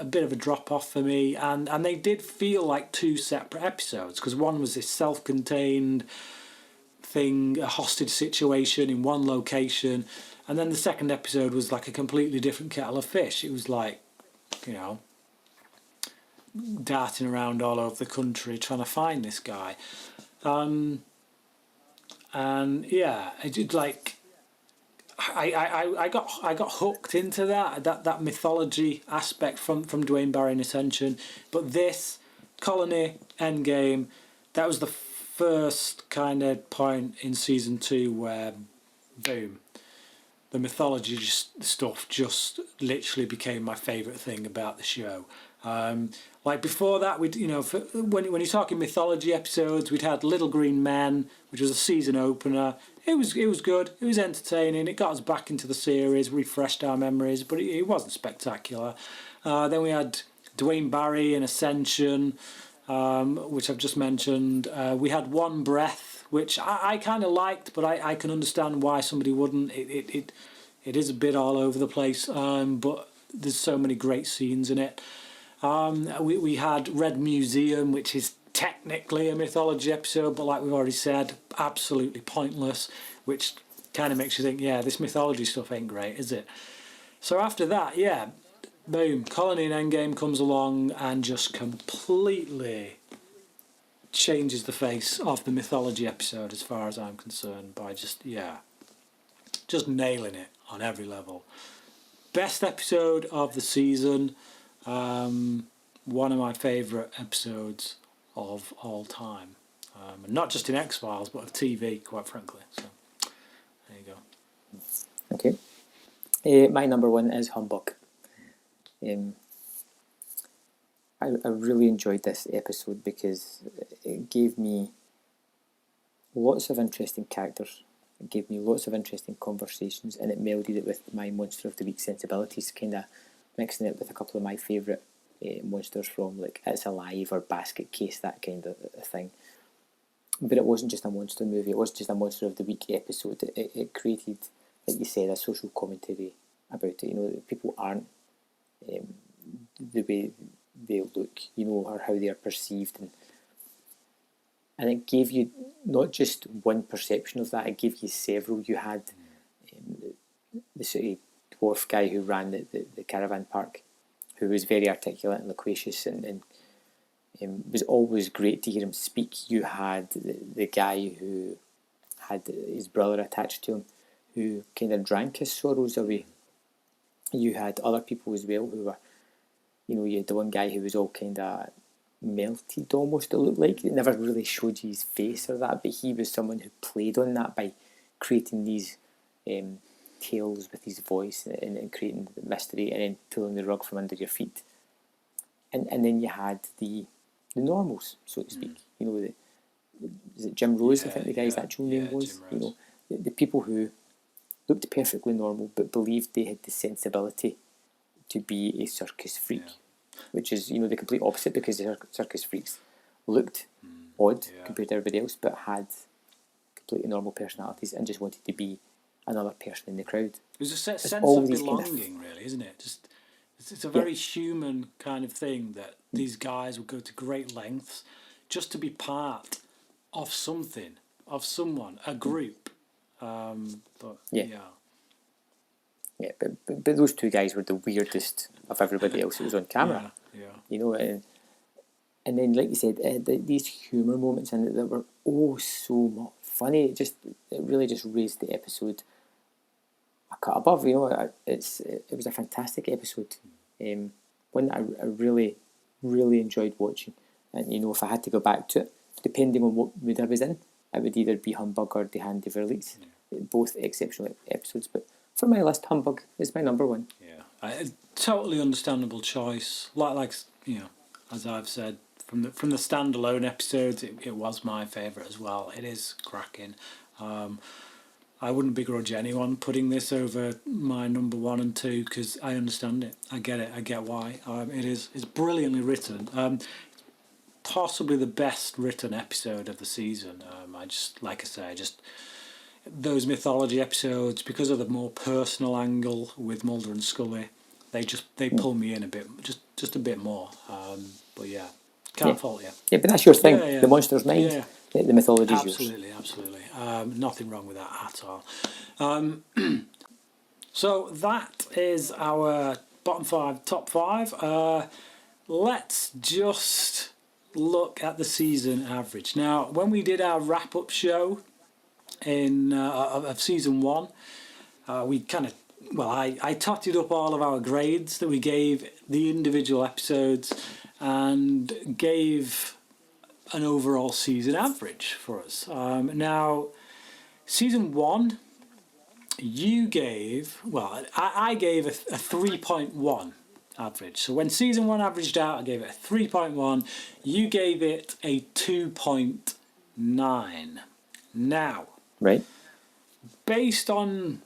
bit of a drop off for me, and they did feel like 2 separate episodes, because one was this self-contained thing, a hostage situation in one location, and then the second episode was like a completely different kettle of fish. It was like, you know, darting around all over the country trying to find this guy, and yeah, it did like. I got hooked into that mythology aspect from Dwayne Barry and Ascension, but this Colony Endgame, that was the first kind of point in season 2 where, boom, the mythology stuff just literally became my favourite thing about the show. Like before that, when you're talking mythology episodes, we'd had Little Green Men, which was a season opener. It was good. It was entertaining. It got us back into the series, refreshed our memories, but it wasn't spectacular. Then we had Dwayne Barry and Ascension, which I've just mentioned. We had One Breath, which I kind of liked, but I can understand why somebody wouldn't. It is a bit all over the place, but there's so many great scenes in it. We had Red Museum, which is technically a mythology episode, but like we've already said, absolutely pointless, which kind of makes you think, yeah, this mythology stuff ain't great, is it? So after that, yeah, boom, Colony and Endgame comes along and just completely changes the face of the mythology episode as far as I'm concerned by just nailing it on every level. Best episode of the season, one of my favourite episodes of all time, and not just in X-Files but of TV, quite frankly. So there you go. Okay, my number 1 is Humbug. I really enjoyed this episode because it gave me lots of interesting characters. It gave me lots of interesting conversations, and it melded it with my Monster of the Week sensibilities, kind of mixing it with a couple of my favourite monsters from like It's Alive or Basket Case, that kind of thing. But it wasn't just a monster movie. It wasn't just a monster of the week episode. It created, like you said, a social commentary about it. You know, that people aren't the way they look, you know, or how they are perceived, and it gave you not just one perception of that. It gave you several. You had the sort of dwarf guy who ran the caravan park, who was very articulate and loquacious, and it was always great to hear him speak. You had the guy who had his brother attached to him, who kind of drank his sorrows away. You had other people as well who were, you know, you had the one guy who was all kind of melted almost, it looked like. It never really showed you his face or that, but he was someone who played on that by creating these tales with his voice and creating the mystery and then pulling the rug from under your feet. And then you had the normals, so to speak. You know, is it Jim Rose, I think the guy's actual name was? You know, the people who looked perfectly normal but believed they had the sensibility to be a circus freak, which is, you know, the complete opposite, because the circus freaks looked odd compared to everybody else, but had completely normal personalities and just wanted to be another person in the crowd. There's a sense of belonging, really, isn't it? Just it's a very human kind of thing that these guys would go to great lengths just to be part of something, of someone, a group. But those two guys were the weirdest of everybody else that was on camera. You know, and then, like you said, these humour moments in it that were so funny. It really just raised the episode a cut above. You know, it was a fantastic episode, one that I really, really enjoyed watching. And you know, if I had to go back to it, depending on what mood I was in, it would either be Humbug or The Hand of Release. Both exceptional episodes, but for my list, Humbug is my number one. A totally understandable choice. Like you know, as I've said, from the standalone episodes, it was my favourite as well. It is cracking. I wouldn't begrudge anyone putting this over my number 1 and 2, because I understand it. I get it. I get why. It's brilliantly written. Possibly the best written episode of the season. Those mythology episodes, because of the more personal angle with Mulder and Scully, they pull me in a bit, just a bit more. But can't fault you. Yeah, but that's your thing. The monster's mind. The mythology's yours. Absolutely. Nothing wrong with that at all. So that is our bottom 5, top 5. Let's just look at the season average. Now, when we did our wrap-up show of season 1, we kind of, I totted up all of our grades that we gave the individual episodes and gave an overall season average for us. Now, season 1, you gave, I gave a 3.1 average. So when season 1 averaged out, I gave it a 3.1. You gave it a 2.9. Now, right, based on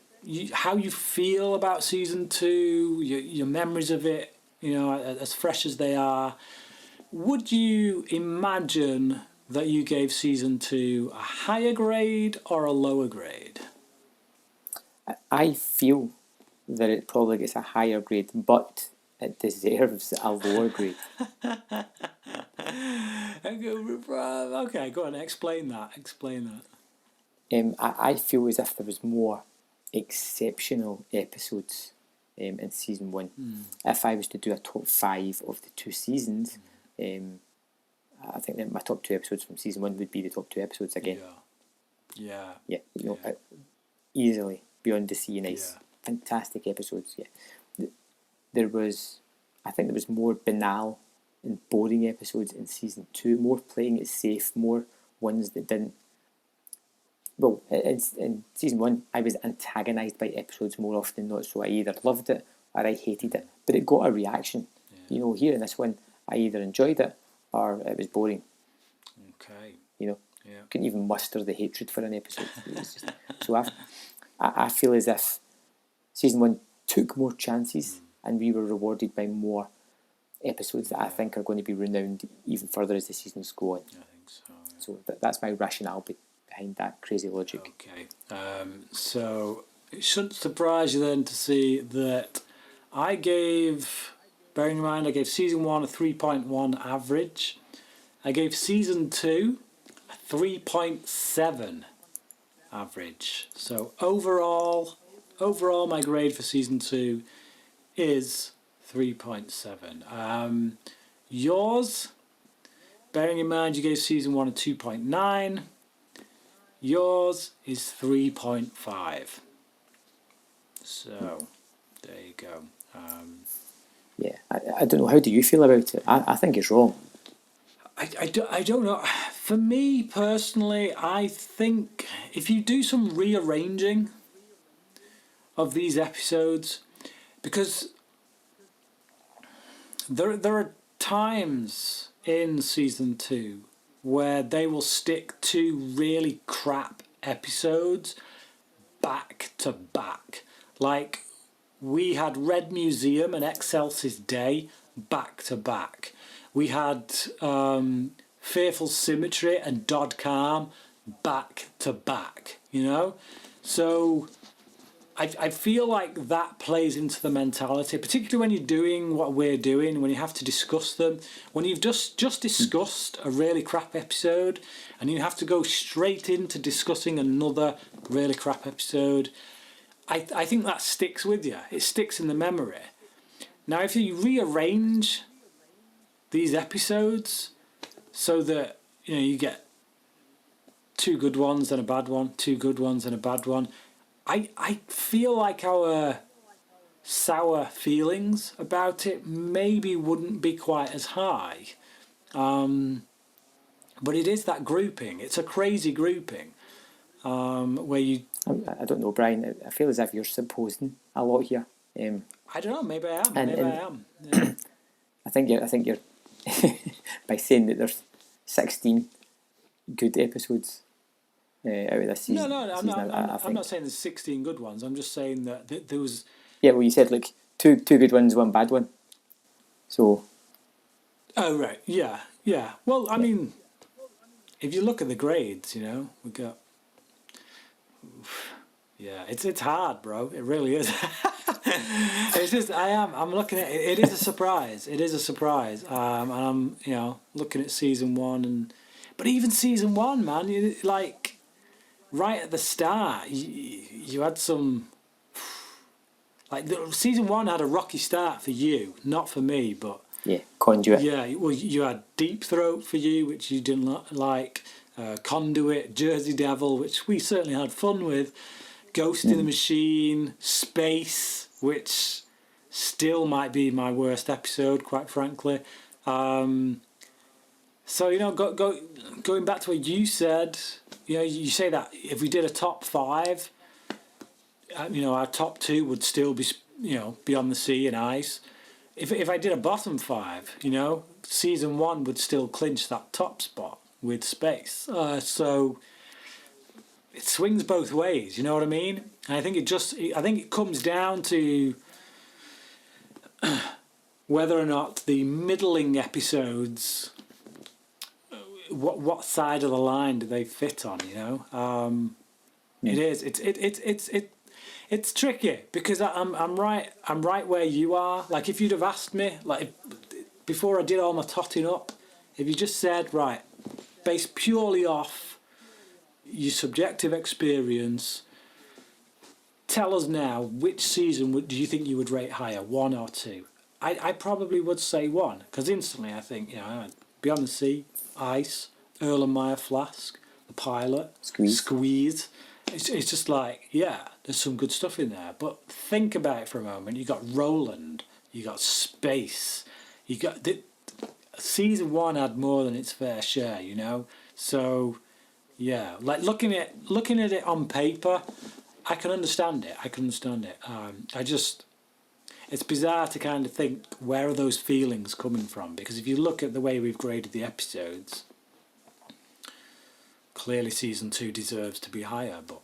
how you feel about season 2, your memories of it, you know, as fresh as they are, would you imagine that you gave season 2 a higher grade or a lower grade? I feel that it probably gets a higher grade, but it deserves a lower grade. Okay, go on, explain that. I feel as if there was more exceptional episodes in season 1. If I was to do a top 5 of the 2 seasons, I think that my top 2 episodes from season 1 would be the top 2 episodes again. Yeah. You know, easily Beyond the Sea and Ice. Fantastic episodes. I think there was more banal and boring episodes in season 2. More playing it safe. More ones that didn't. Well, in season 1, I was antagonised by episodes more often than not. So I either loved it or I hated it. But it got a reaction. You know, here in this one, I either enjoyed it or it was boring. Okay. You know, couldn't even muster the hatred for an episode. So I feel as if season 1 took more chances and we were rewarded by more episodes that I think are going to be renowned even further as the seasons go on. I think so. So that's my rationale behind that crazy logic. Okay. So it shouldn't surprise you then to see that bearing in mind I gave season 1 a 3.1 average. I gave season 2 a 3.7 average. So overall my grade for season 2 is 3.7. Yours, bearing in mind you gave season 1 a 2.9, yours is 3.5. So there you go. Yeah, I don't know. How do you feel about it? I think it's wrong. I don't know. For me personally, I think if you do some rearranging of these episodes, because there are times in season 2 where they will stick 2 really crap episodes back to back. Like we had Red Museum and Excelsis Day back to back. We had Fearful Symmetry and Dodd Cam back to back, you know? So I feel like that plays into the mentality, particularly when you're doing what we're doing, when you have to discuss them. When you've just discussed a really crap episode and you have to go straight into discussing another really crap episode, I think that sticks with you. It sticks in the memory. Now, if you rearrange these episodes so that you get 2 good ones and a bad one, 2 good ones and a bad one, I feel like our sour feelings about it maybe wouldn't be quite as high. But it is that grouping. It's a crazy grouping where you... I don't know, Brian. I feel as if you're supposing a lot here. I don't know. Maybe I am. And I am. Yeah. I think you're by saying that there's 16 good episodes out of this season. No, I'm not saying there's 16 good ones. I'm just saying that there was... Yeah, well, you said like two good ones, 1 bad one. So... Oh, right. Yeah. Well, I mean, if you look at the grades, we got... Yeah, it's hard, bro. It really is. It's just I'm looking at it. It is a surprise. It is a surprise. And I'm looking at season 1 but even season 1, man, like right at the start, you had some like season 1 had a rocky start for you, not for me, but yeah, Conduit. Yeah, well, you had Deep Throat for you, which you didn't like. Conduit, Jersey Devil, which we certainly had fun with. Ghost in the Machine, Space, which still might be my worst episode, quite frankly. So going back to what you said, you say that if we did a top 5, our top 2 would still be Beyond the Sea and Ice. If I did a bottom 5, season 1 would still clinch that top spot with Space. So it swings both ways, you know what I mean? And I think it comes down to whether or not the middling episodes, what side of the line do they fit on, It is. It's tricky because I'm right where you are. Like if you'd have asked me, like before I did all my totting up, if you just said, right, based purely off your subjective experience, tell us now which season do you think you would rate higher, 1 or 2? I probably would say 1 because instantly I think Beyond the Sea, Ice, Erlenmeyer Flask, The Pilot, Squeeze. It's just like, yeah, there's some good stuff in there. But think about it for a moment. You got Roland, you got Space, you got season 1 had more than its fair share, So yeah, like looking at it on paper, I can understand it. It's bizarre to kind of think, where are those feelings coming from? Because if you look at the way we've graded the episodes, clearly season 2 deserves to be higher, but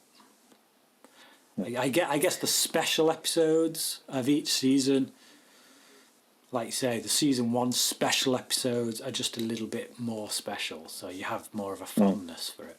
I guess the special episodes of each season, like you say, the season 1 special episodes are just a little bit more special, so you have more of a fondness for it.